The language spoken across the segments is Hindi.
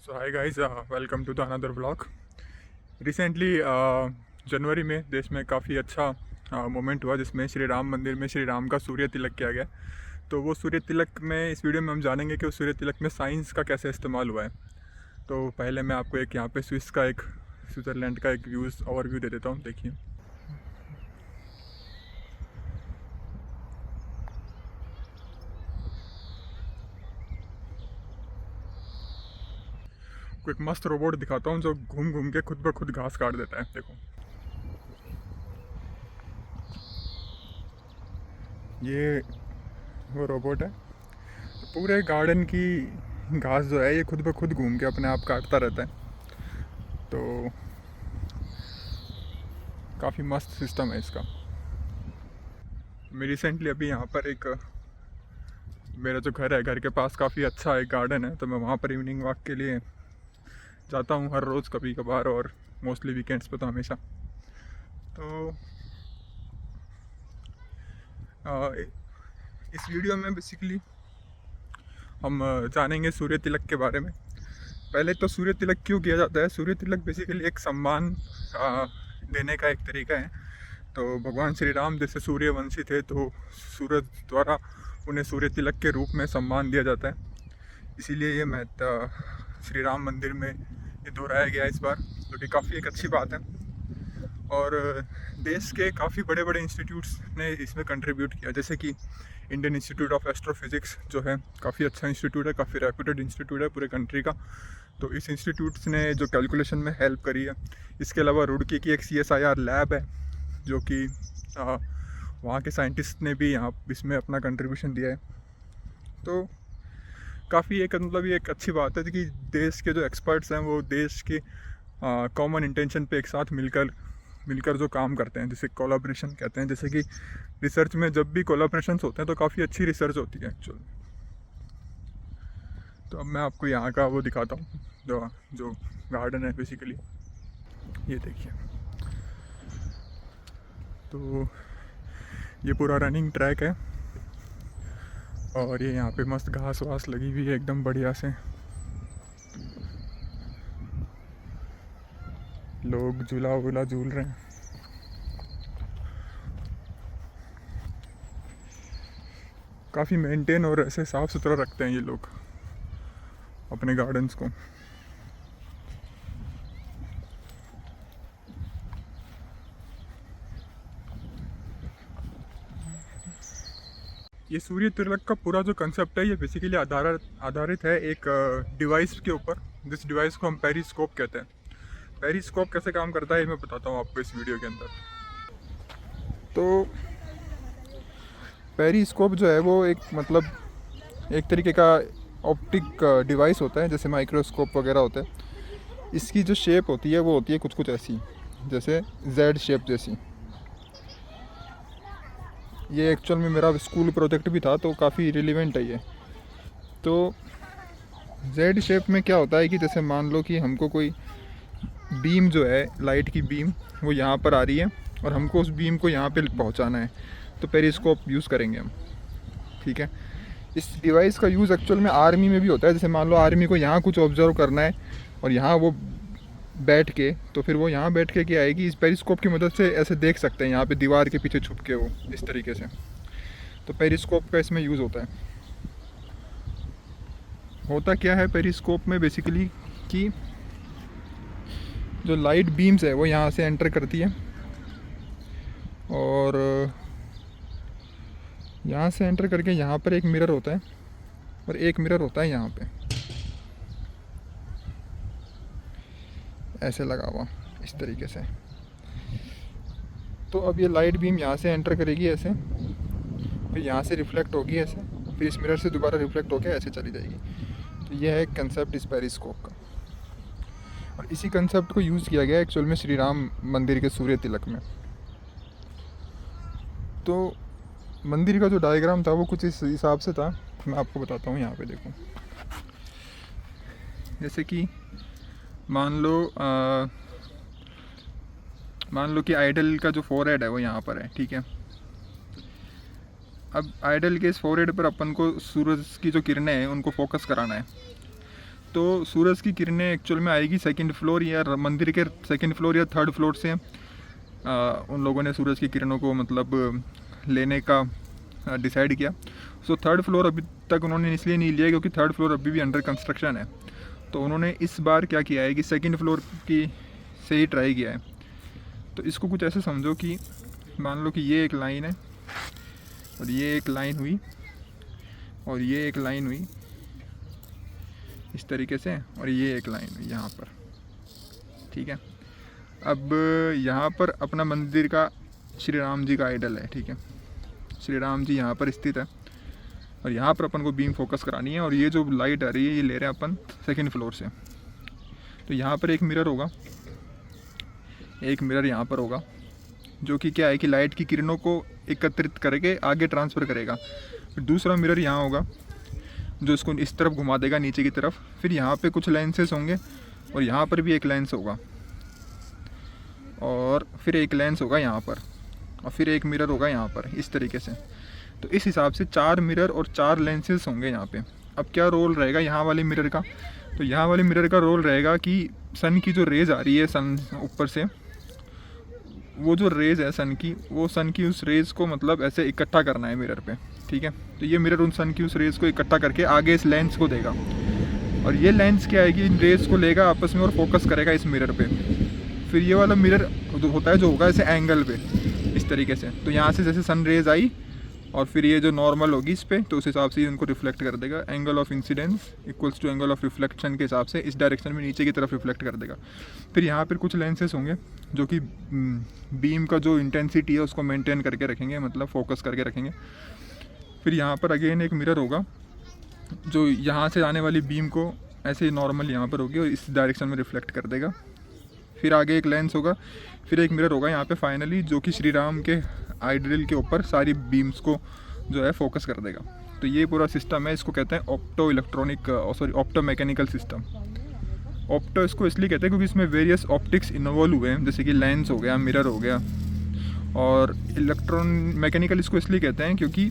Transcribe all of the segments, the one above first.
So hi guys, welcome to the another blog. Recently जनवरी में देश में काफ़ी अच्छा मोमेंट हुआ जिसमें श्री राम मंदिर में श्री राम का सूर्य तिलक किया गया। तो वो सूर्य तिलक में इस वीडियो में हम जानेंगे कि उस सूर्य तिलक में साइंस का कैसे इस्तेमाल हुआ है। तो पहले मैं आपको एक यहाँ पे स्विट्ज़रलैंड का एक व्यूज़ ओवरव्यू दे देता हूँ। देखिए, को एक मस्त रोबोट दिखाता हूँ जो घूम घूम के खुद ब खुद घास काट देता है। देखो, ये वो रोबोट है। पूरे गार्डन की घास जो है ये खुद ब खुद घूम के अपने आप काटता रहता है। तो काफ़ी मस्त सिस्टम है इसका। मैं रिसेंटली अभी यहाँ पर मेरा जो घर है, घर के पास काफ़ी अच्छा एक गार्डन है, तो मैं वहाँ पर इवनिंग वॉक के लिए जाता हूँ हर रोज़, कभी कभार, और मोस्टली वीकेंड्स पे तो हमेशा। तो इस वीडियो में बेसिकली हम जानेंगे सूर्य तिलक के बारे में। पहले तो सूर्य तिलक क्यों किया जाता है। सूर्य तिलक बेसिकली एक सम्मान देने का एक तरीका है। तो भगवान श्री राम जैसे सूर्यवंशी थे, तो सूरज द्वारा उन्हें सूर्य तिलक के रूप में सम्मान दिया जाता है। इसीलिए ये महत्व श्री राम मंदिर में ये दोहराया गया इस बार, जो कि काफ़ी एक अच्छी बात है। और देश के काफ़ी बड़े बड़े इंस्टीट्यूट्स ने इसमें कंट्रीब्यूट किया, जैसे कि इंडियन इंस्टीट्यूट ऑफ एस्ट्रोफिज़िक्स जो है काफ़ी अच्छा इंस्टीट्यूट है, काफ़ी रेप्यूटेड इंस्टीट्यूट है पूरे कंट्री का। तो इस इंस्टीट्यूट्स ने जो कैलकुलेशन में हेल्प करी है। इसके अलावा रुड़की की एक CSIR लैब है, जो कि वहाँ के साइंटिस्ट ने भी यहाँ इसमें अपना कंट्रीब्यूशन दिया है। तो काफ़ी एक मतलब ये एक अच्छी बात है कि देश के जो एक्सपर्ट्स हैं वो देश के कॉमन इंटेंशन पे एक साथ मिलकर जो काम करते हैं, जिसे कोलैबोरेशन कहते हैं। जैसे कि रिसर्च में जब भी कोलैबोरेशंस होते हैं तो काफ़ी अच्छी रिसर्च होती है एक्चुअल। तो अब मैं आपको यहाँ का वो दिखाता हूँ, जो गार्डन है बेसिकली। ये देखिए, तो ये पूरा रनिंग ट्रैक है, और ये यहाँ पे मस्त घास वास लगी हुई है एकदम बढ़िया से। लोग झूला वूला झूल रहे हैं। काफ़ी मेंटेन और ऐसे साफ़ सुथरा रखते हैं ये लोग अपने गार्डन्स को। ये सूर्य तिलक का पूरा जो कंसेप्ट है ये बेसिकली आधारित है एक डिवाइस के ऊपर, जिस डिवाइस को हम पेरिस्कोप कहते हैं। पेरिस्कोप कैसे काम करता है ये मैं बताता हूँ आपको इस वीडियो के अंदर। तो पेरिस्कोप जो है वो एक तरीके का ऑप्टिक डिवाइस होता है, जैसे माइक्रोस्कोप वगैरह होता है। इसकी जो शेप होती है वो होती है कुछ ऐसी, जैसे Z शेप जैसी। ये एक्चुअल में मेरा स्कूल प्रोजेक्ट भी था, तो काफ़ी रिलेवेंट है ये। तो Z शेप में क्या होता है कि जैसे मान लो कि हमको कोई बीम जो है, लाइट की बीम, वो यहाँ पर आ रही है और हमको उस बीम को यहाँ पे पहुँचाना है, तो पेरिस्कोप यूज़ करेंगे हम। ठीक है। इस डिवाइस का यूज़ एक्चुअल में आर्मी में भी होता है। जैसे मान लो आर्मी को यहाँ कुछ ऑब्जर्व करना है और यहाँ वो बैठ के, तो फिर वो यहाँ बैठ के क्या आएगी, इस पेरिस्कोप की मदद से ऐसे देख सकते हैं यहाँ पे दीवार के पीछे छुप के, वो इस तरीके से। तो पेरिस्कोप का इसमें यूज़ होता है। होता क्या है पेरिस्कोप में बेसिकली कि जो लाइट बीम्स है वो यहाँ से एंटर करती है, और यहाँ से एंटर करके यहाँ पर एक मिरर होता है, और एक मिरर होता है यहाँ पे ऐसे लगा हुआ इस तरीके से। तो अब ये लाइट बीम यहाँ से एंटर करेगी ऐसे, फिर यहाँ से रिफ्लेक्ट होगी ऐसे, फिर इस मिरर से दोबारा रिफ्लेक्ट होकर ऐसे चली जाएगी। तो यह है कंसेप्ट इस पेरिस्कोप का, और इसी कंसेप्ट को यूज़ किया गया एक्चुअल में श्री राम मंदिर के सूर्य तिलक में। तो मंदिर का जो डायग्राम था वो कुछ इस हिसाब से था, मैं आपको बताता हूँ। यहाँ पे देखो, जैसे कि मान लो कि आइडल का जो फोरहेड है वो यहाँ पर है। ठीक है। अब आइडल के इस फोरहेड पर अपन को सूरज की जो किरणें हैं उनको फोकस कराना है। तो सूरज की किरणें एक्चुअल में आएगी सेकंड फ्लोर या मंदिर के सेकंड फ्लोर या थर्ड फ्लोर से। उन लोगों ने सूरज की किरणों को मतलब लेने का डिसाइड किया। सो थर्ड फ्लोर अभी तक उन्होंने इसलिए नहीं लिया क्योंकि थर्ड फ्लोर अभी भी अंडर कंस्ट्रक्शन है। तो उन्होंने इस बार क्या किया है कि सेकंड फ्लोर की से ही ट्राई किया है। तो इसको कुछ ऐसे समझो कि मान लो कि ये एक लाइन है और ये एक लाइन हुई और ये एक लाइन हुई इस तरीके से, और ये एक लाइन हुई यहाँ पर, ठीक है। अब यहाँ पर अपना मंदिर का श्री राम जी का आइडल है, ठीक है। श्री राम जी यहाँ पर स्थित है और यहाँ पर अपन को बीम फोकस करानी है, और ये जो लाइट आ रही है ये ले रहे हैं अपन सेकंड फ्लोर से। तो यहाँ पर एक मिरर होगा, एक मिरर यहाँ पर होगा, जो कि क्या है कि लाइट की किरणों को एकत्रित करके आगे ट्रांसफ़र करेगा। फिर दूसरा मिरर यहाँ होगा जो इसको इस तरफ घुमा देगा नीचे की तरफ। फिर यहाँ पे कुछ लेंसेज होंगे और यहाँ पर भी एक लेंस होगा, और फिर एक लेंस होगा यहाँ पर, और फिर एक मिरर होगा यहाँ पर, इस तरीके से। तो इस हिसाब से 4 मिरर और 4 लेंसेज होंगे यहाँ पे। अब क्या रोल रहेगा यहाँ वाले मिरर का? तो यहाँ वाले मिरर का रोल रहेगा कि सन की जो रेज़ आ रही है सन ऊपर से, वो जो रेज़ है सन की, वो सन की उस रेज़ को मतलब ऐसे इकट्ठा करना है मिरर पे, ठीक है। तो ये मिरर उन सन की उस रेज़ को इकट्ठा करके आगे इस लेंस को देगा, और ये लेंस क्या है कि इन रेज़ को लेगा आपस में और फोकस करेगा इस मिरर पे। फिर ये वाला मिरर जो होता है जो होगा ऐसे एंगल पे, इस तरीके से। तो यहाँ से जैसे सन रेज़ आई और फिर ये जो नॉर्मल होगी इस पे, तो उस हिसाब से उनको रिफ्लेक्ट कर देगा। Angle of incidence equals to angle of reflection के हिसाब से इस डायरेक्शन में नीचे की तरफ रिफ्लेक्ट कर देगा। फिर यहाँ पर कुछ लेंसेज होंगे जो कि बीम का जो इंटेंसिटी है उसको मेंटेन करके रखेंगे, मतलब फोकस करके रखेंगे। फिर यहाँ पर अगेन एक मिरर होगा जो यहाँ से आने वाली बीम को ऐसे नॉर्मल यहाँ पर होगी और इस डायरेक्शन में रिफ्लेक्ट कर देगा। फिर आगे एक लेंस होगा, फिर एक मिरर होगा यहाँ पे फाइनली, जो कि श्री राम के आइडल के ऊपर सारी बीम्स को जो है फोकस कर देगा। तो ये पूरा सिस्टम है, इसको कहते हैं ऑप्टो मैकेनिकल सिस्टम। ऑप्टो इसको इसलिए कहते हैं क्योंकि इसमें वेरियस ऑप्टिक्स इन्वॉल्व हुए हैं, जैसे कि लेंस हो गया, मिरर हो गया, और इलेक्ट्रॉन मैकेनिकल इसको इसलिए कहते हैं क्योंकि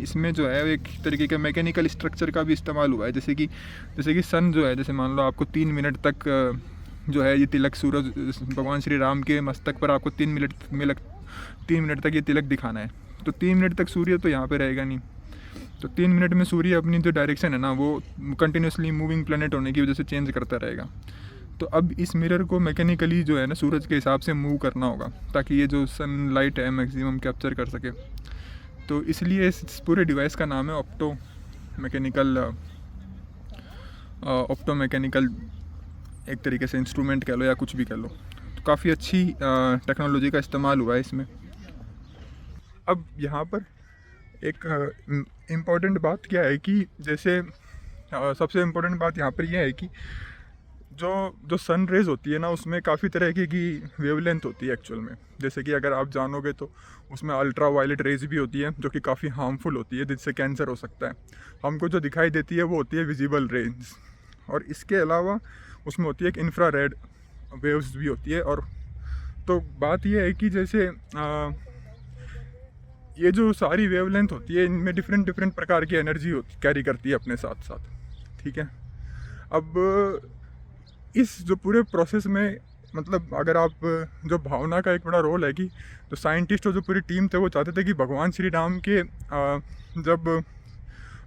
इसमें जो है एक तरीके का मैकेनिकल स्ट्रक्चर का भी इस्तेमाल हुआ है। जैसे कि सन जो है, जैसे मान लो आपको 3 मिनट तक जो है ये तिलक सूरज भगवान श्री राम के मस्तक पर आपको 3 मिनट तक ये तिलक दिखाना है। तो 3 मिनट तक सूर्य तो यहाँ पे रहेगा नहीं, तो 3 मिनट में सूर्य अपनी जो डायरेक्शन है ना वो कंटिन्यूसली मूविंग प्लेनेट होने की वजह से चेंज करता रहेगा। तो अब इस मिरर को मैकेनिकली जो है ना सूरज के हिसाब से मूव करना होगा ताकि ये जो सनलाइट है मैक्सिमम कैप्चर कर सके। तो इसलिए इस पूरे डिवाइस का नाम है ऑप्टो मैकेनिकल एक तरीके से इंस्ट्रूमेंट कह लो या कुछ भी कह लो। तो काफ़ी अच्छी टेक्नोलॉजी का इस्तेमाल हुआ है इसमें। अब यहाँ पर एक इम्पॉर्टेंट बात क्या है कि जैसे सबसे इम्पोर्टेंट बात यहाँ पर यह है कि जो सन रेज़ होती है ना उसमें काफ़ी तरह की वेवलेंथ होती है एक्चुअल में। जैसे कि अगर आप जानोगे तो उसमें अल्ट्रा वायलेट रेज भी होती है जो कि काफ़ी हार्मफुल होती है, जिससे कैंसर हो सकता है। हमको जो दिखाई देती है वो होती है विजिबल रेंज, और इसके अलावा उसमें होती है एक इंफ्रारेड वेव्स भी होती है। और तो बात ये है कि जैसे ये जो सारी वेवलेंथ होती है इनमें डिफरेंट प्रकार की एनर्जी कैरी करती है अपने साथ साथ, ठीक है। अब इस जो पूरे प्रोसेस में मतलब अगर आप जो भावना का एक बड़ा रोल है कि तो साइंटिस्ट और जो पूरी टीम थे वो चाहते थे कि भगवान श्री राम के जब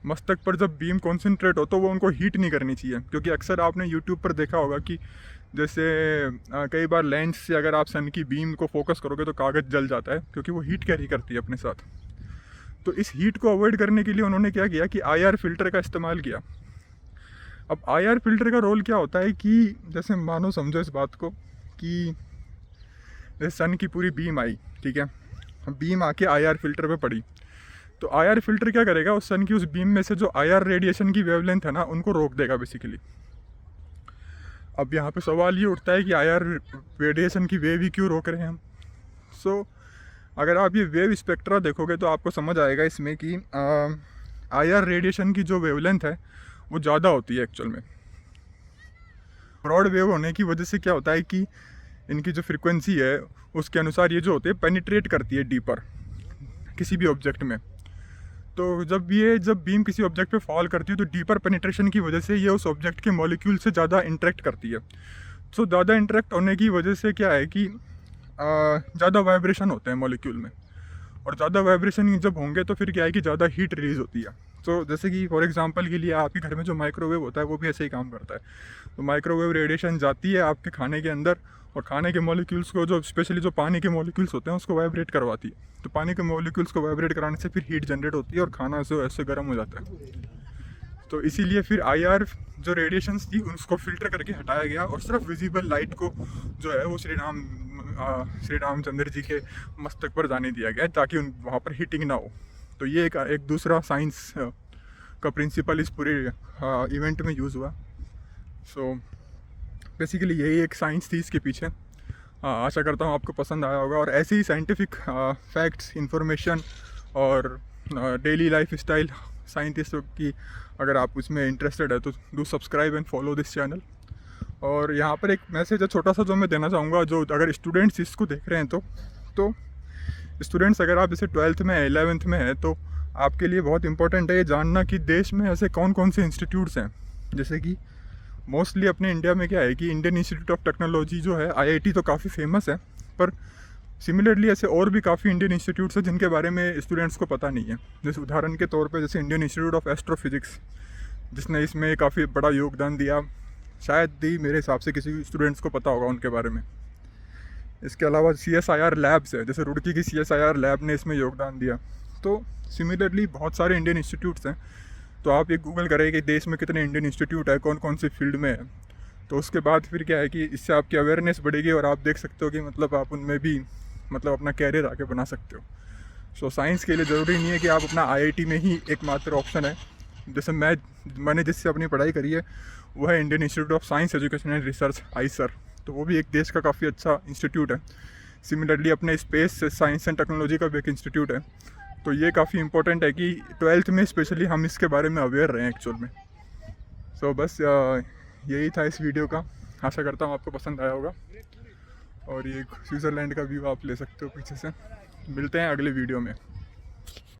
मस्तक पर जब बीम कॉन्सेंट्रेट हो तो वो उनको हीट नहीं करनी चाहिए, क्योंकि अक्सर आपने यूट्यूब पर देखा होगा कि जैसे कई बार लेंस से अगर आप सन की बीम को फोकस करोगे तो कागज़ जल जाता है क्योंकि वो हीट कैरी करती है अपने साथ। तो इस हीट को अवॉइड करने के लिए उन्होंने क्या किया कि IR फिल्टर का इस्तेमाल किया। अब IR फिल्टर का रोल क्या होता है कि जैसे मानो समझो इस बात को कि जैसे सन की पूरी बीम आई, ठीक है, बीम आके IR फिल्टर पे पड़ी, तो IR फिल्टर क्या करेगा उस सन की उस बीम में से जो IR रेडिएशन की वेवलेंथ है ना उनको रोक देगा बेसिकली। अब यहाँ पे सवाल ये उठता है कि IR रेडिएशन की वेव ही क्यों रोक रहे हैं हम। सो अगर आप ये वेव स्पेक्ट्रा देखोगे तो आपको समझ आएगा इसमें कि IR रेडिएशन की जो वेवलेंथ है वो ज़्यादा होती है एक्चुअल में। ब्रॉड वेव होने की वजह से क्या होता है कि इनकी जो फ्रिक्वेंसी है उसके अनुसार ये जो होते हैं पेनिट्रेट करती है डीपर किसी भी ऑब्जेक्ट में। तो जब बीम किसी ऑब्जेक्ट पे फॉल करती है तो डीपर पेनिट्रेशन की वजह से ये उस ऑब्जेक्ट के मॉलिक्यूल से ज़्यादा इंटरेक्ट करती है। सो ज़्यादा इंटरेक्ट होने की वजह से क्या है कि ज़्यादा वाइब्रेशन होते हैं मॉलिक्यूल में, और ज़्यादा वाइब्रेशन जब होंगे तो फिर क्या है कि ज़्यादा हीट रिलीज़ होती है। तो जैसे कि फॉर एग्जांपल के लिए आपके घर में जो माइक्रोवेव होता है वो भी ऐसे ही काम करता है। तो माइक्रोवेव रेडिएशन जाती है आपके खाने के अंदर, और खाने के मॉलिक्यूल्स को, जो स्पेशली जो पानी के मॉलिक्यूल्स होते हैं, उसको वाइब्रेट करवाती है। तो पानी के मॉलिक्यूल्स को वाइब्रेट कराने से फिर हीट जनरेट होती है और खाना जो ऐसे गर्म हो जाता है। तो इसीलिए फिर IR जो रेडिएशंस थी उसको फिल्टर करके हटाया गया, और सिर्फ विजिबल लाइट को जो है वो श्री रामचंद्र जी के मस्तक पर जाने दिया गया ताकि वहाँ पर हीटिंग ना हो। तो ये एक दूसरा साइंस का प्रिंसिपल इस पूरे इवेंट में यूज़ हुआ। सो बेसिकली यही एक साइंस थी इसके पीछे। आशा करता हूँ आपको पसंद आया होगा, और ऐसे ही साइंटिफिक फैक्ट्स, इंफॉर्मेशन और डेली लाइफ स्टाइल साइंटिस्टों की अगर आप उसमें इंटरेस्टेड है तो do subscribe and follow this channel. और यहाँ पर एक मैसेज है छोटा सा जो मैं देना चाहूँगा, जो अगर स्टूडेंट्स इसको देख रहे हैं तो स्टूडेंट्स, अगर आप जैसे 12th में है, 11th में है, तो आपके लिए बहुत इंपॉर्टेंट है ये जानना कि देश में ऐसे कौन कौन से इंस्टीट्यूट्स हैं। जैसे कि मोस्टली अपने इंडिया में क्या है कि इंडियन इंस्टीट्यूट ऑफ टेक्नोलॉजी जो है, IIT तो काफ़ी फेमस है, पर सिमिलरली ऐसे और भी काफ़ी इंडियन इंस्टीट्यूट्स हैं जिनके बारे में स्टूडेंट्स को पता नहीं है। जैसे उदाहरण के तौर पे जैसे इंडियन इंस्टीट्यूट ऑफ एस्ट्रोफिजिक्स, जिसने इसमें काफ़ी बड़ा योगदान दिया, शायद ही मेरे हिसाब से किसी स्टूडेंट्स को पता होगा उनके बारे में। इसके अलावा CSIR लैब्स है, जैसे रुड़की की CSIR लैब ने इसमें योगदान दिया। तो सिमिलरली बहुत सारे इंडियन इंस्टीट्यूट्स हैं। तो आप ये गूगल करें कि देश में कितने इंडियन इंस्टीट्यूट है, कौन कौन से फील्ड में है, तो उसके बाद फिर क्या है कि इससे आपकी अवेयरनेस बढ़ेगी और आप देख सकते हो कि मतलब आप उनमें भी मतलब अपना कैरियर आगे बना सकते हो। सो साइंस के लिए ज़रूरी नहीं है कि आप अपना IIT में ही एकमात्र ऑप्शन है। जैसे मैंने जिससे अपनी पढ़ाई करी है वो है Indian institute of science education and research, IISER। तो वो भी एक देश का काफ़ी अच्छा इंस्टीट्यूट है। सिमिलरली अपने स्पेस साइंस एंड टेक्नोलॉजी का भी एक इंस्टीट्यूट है। तो ये काफ़ी इंपॉर्टेंट है कि 12th में स्पेशली हम इसके बारे में अवेयर रहें एक्चुअल में। सो बस यही था इस वीडियो का। आशा करता हूँ आपको पसंद आया होगा, और ये स्विट्ज़रलैंड का व्यू आप ले सकते हो पीछे से। मिलते हैं अगले वीडियो में।